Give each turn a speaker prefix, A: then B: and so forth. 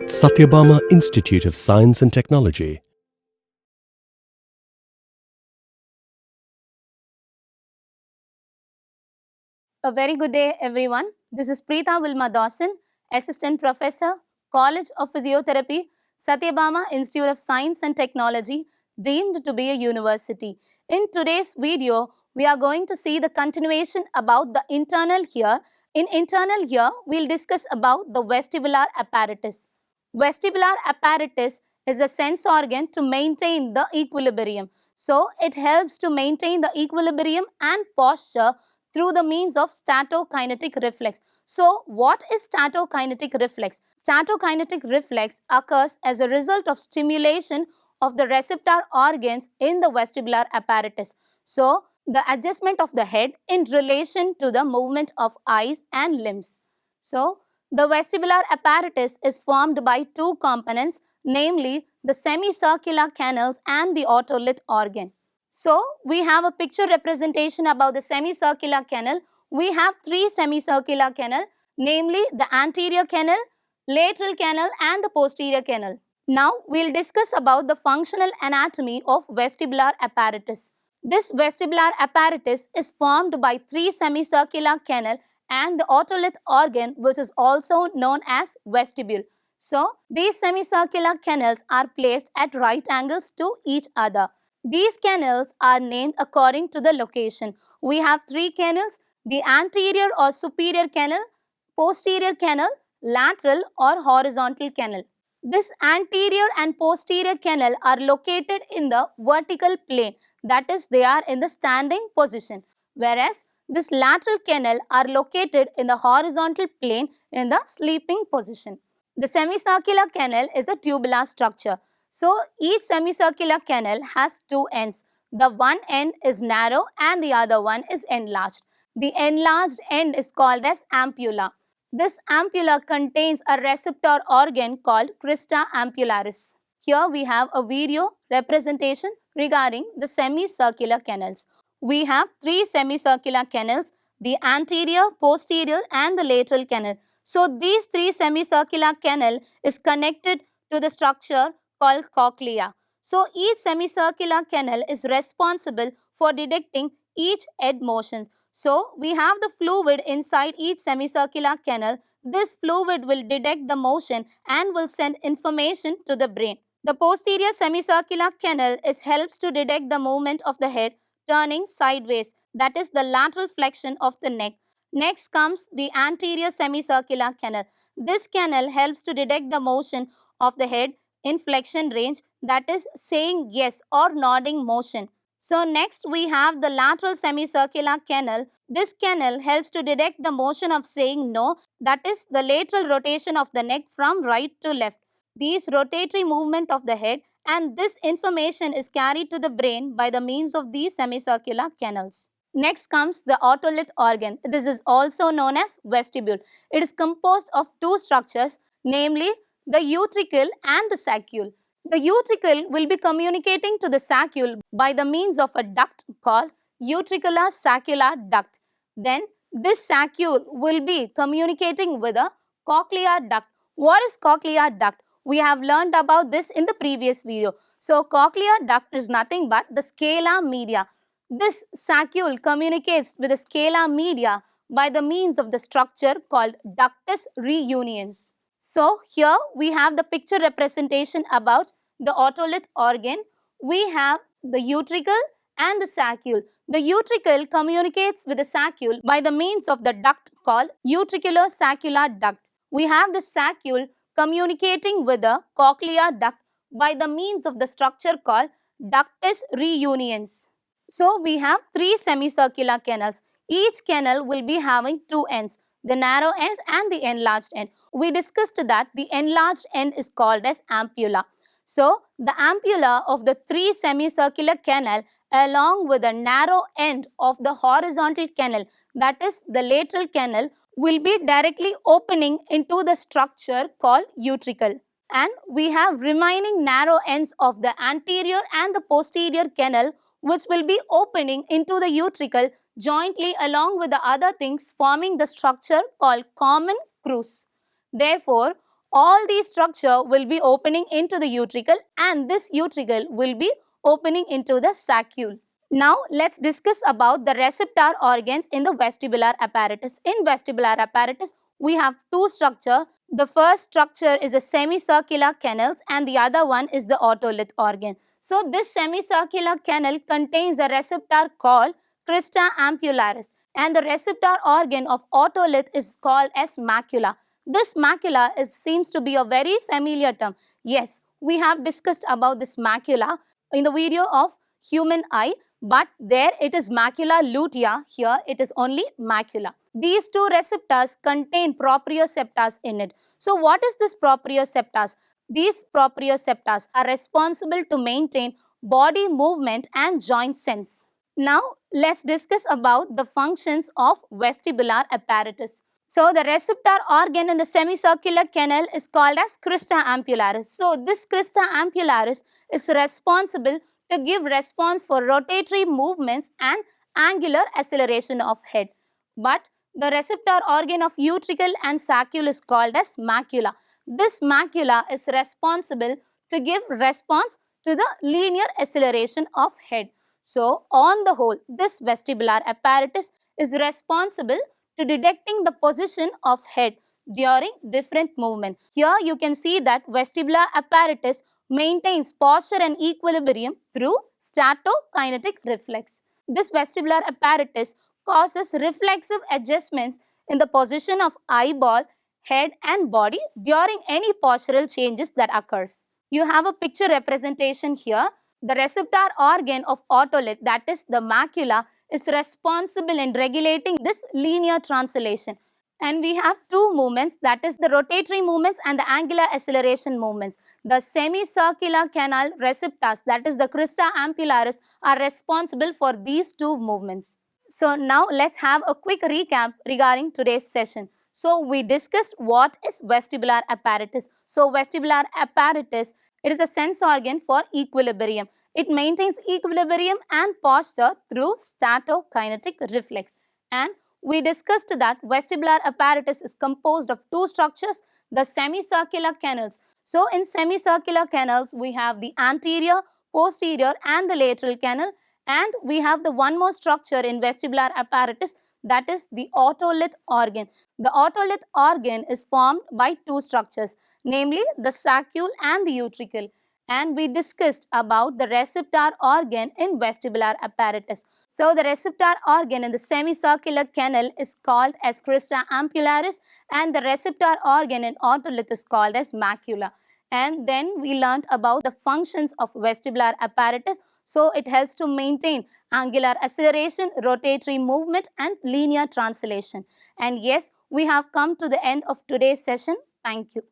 A: Sathyabama Institute of Science and Technology.
B: A very good day, everyone. This is Preetha Wilma Dawson, Assistant Professor, College of Physiotherapy, Sathyabama Institute of Science and Technology, deemed to be a university. In today's video, we are going to see the continuation about the internal ear. In internal ear, we'll discuss about the vestibular apparatus. Vestibular apparatus is a sense organ to maintain the equilibrium. So, it helps to maintain the equilibrium and posture through the means of statokinetic reflex. So, what is statokinetic reflex? Statokinetic reflex occurs as a result of stimulation of the receptor organs in the vestibular apparatus. So, the adjustment of the head in relation to the movement of eyes and limbs. So, the vestibular apparatus is formed by two components, namely the semicircular canals and the otolith organ. So, we have a picture representation about the semicircular canal. We have three semicircular canal, namely the anterior canal, lateral canal and the posterior canal. Now, we will discuss about the functional anatomy of vestibular apparatus. This vestibular apparatus is formed by three semicircular canal and the otolith organ, which is also known as vestibule. So, these semicircular canals are placed at right angles to each other. These canals are named according to the location. We have three canals: the anterior or superior canal, posterior canal, lateral or horizontal canal. This anterior and posterior canal are located in the vertical plane, that is, they are in the standing position, whereas this lateral canal are located in the horizontal plane in the sleeping position. The semicircular canal is a tubular structure. So, each semicircular canal has two ends. The one end is narrow and the other one is enlarged. The enlarged end is called as ampulla. This ampulla contains a receptor organ called crista ampullaris. Here we have a video representation regarding the semicircular canals. We have three semicircular canals: the anterior, posterior and the lateral canal. So, these three semicircular canal is connected to the structure called cochlea. So, each semicircular canal is responsible for detecting each head motions. So, we have the fluid inside each semicircular canal. This fluid will detect the motion and will send information to the brain. The posterior semicircular canal helps to detect the movement of the head turning sideways, that is the lateral flexion of the neck. Next comes the anterior semicircular canal. This canal helps to detect the motion of the head in flexion range, that is saying yes or nodding motion. So, next we have the lateral semicircular canal. This canal helps to detect the motion of saying no, that is the lateral rotation of the neck from right to left. These rotatory movement of the head, and this information is carried to the brain by the means of these semicircular canals. Next comes the otolith organ. This is also known as vestibule. It is composed of two structures, namely the utricle and the saccule. The utricle will be communicating to the saccule by the means of a duct called utriculosaccular duct. Then this saccule will be communicating with a cochlear duct. What is cochlear duct? We have learned about this in the previous video. So, cochlear duct is nothing but the scala media. This saccule communicates with the scala media by the means of the structure called ductus reuniens. So, here we have the picture representation about the otolith organ. We have the utricle and the saccule. The utricle communicates with the saccule by the means of the duct called utriculosaccular duct. We have the saccule communicating with the cochlear duct by the means of the structure called ductus reuniens. So, we have three semicircular canals. Each canal will be having two ends, the narrow end and the enlarged end. We discussed that the enlarged end is called as ampulla. So, the ampulla of the three semicircular canal along with the narrow end of the horizontal canal, that is the lateral canal, will be directly opening into the structure called utricle. And we have remaining narrow ends of the anterior and the posterior canal, which will be opening into the utricle jointly along with the other things, forming the structure called common crus. Therefore, all these structure will be opening into the utricle, and this utricle will be opening into the saccule. Now let's discuss about the receptor organs in the vestibular apparatus. In vestibular apparatus, we have two structures. The first structure is a semicircular canals and the other one is the otolith organ. So this semicircular canal contains a receptor called crista ampullaris, and the receptor organ of otolith is called as macula. This macula seems to be a very familiar term. Yes, we have discussed about this macula in the video of human eye, but there it is macula lutea, here it is only macula. These two receptors contain proprioceptors in it. So what is this proprioceptors? These proprioceptors are responsible to maintain body movement and joint sense. Now let's discuss about the functions of vestibular apparatus. So the receptor organ in the semicircular canal is called as crista ampullaris. So this crista ampullaris is responsible to give response for rotatory movements and angular acceleration of head. But the receptor organ of utricle and saccule is called as macula. This macula is responsible to give response to the linear acceleration of head. So on the whole, this vestibular apparatus is responsible to detecting the position of head during different movement. Here you can see that vestibular apparatus maintains posture and equilibrium through statokinetic reflex. This vestibular apparatus causes reflexive adjustments in the position of eyeball, head and body during any postural changes that occurs. You have a picture representation here. The receptor organ of otolith, that is the macula, is responsible in regulating this linear translation. And we have two movements, that is the rotatory movements and the angular acceleration movements. The semicircular canal receptors, that is the crista ampullaris, are responsible for these two movements. So now let's have a quick recap regarding today's session. So we discussed what is vestibular apparatus. So vestibular apparatus, it is a sense organ for equilibrium. It maintains equilibrium and posture through statokinetic reflex. And we discussed that vestibular apparatus is composed of two structures, the semicircular canals. So in semicircular canals, we have the anterior, posterior and the lateral canal. And we have the one more structure in vestibular apparatus, that is the otolith organ. The otolith organ is formed by two structures, namely the saccule and the utricle. And we discussed about the receptor organ in vestibular apparatus. So the receptor organ in the semicircular canal is called as crista ampullaris and the receptor organ in otolith is called as macula. And then we learned about the functions of vestibular apparatus. So it helps to maintain angular acceleration, rotatory movement and linear translation. And yes, we have come to the end of today's session. Thank you.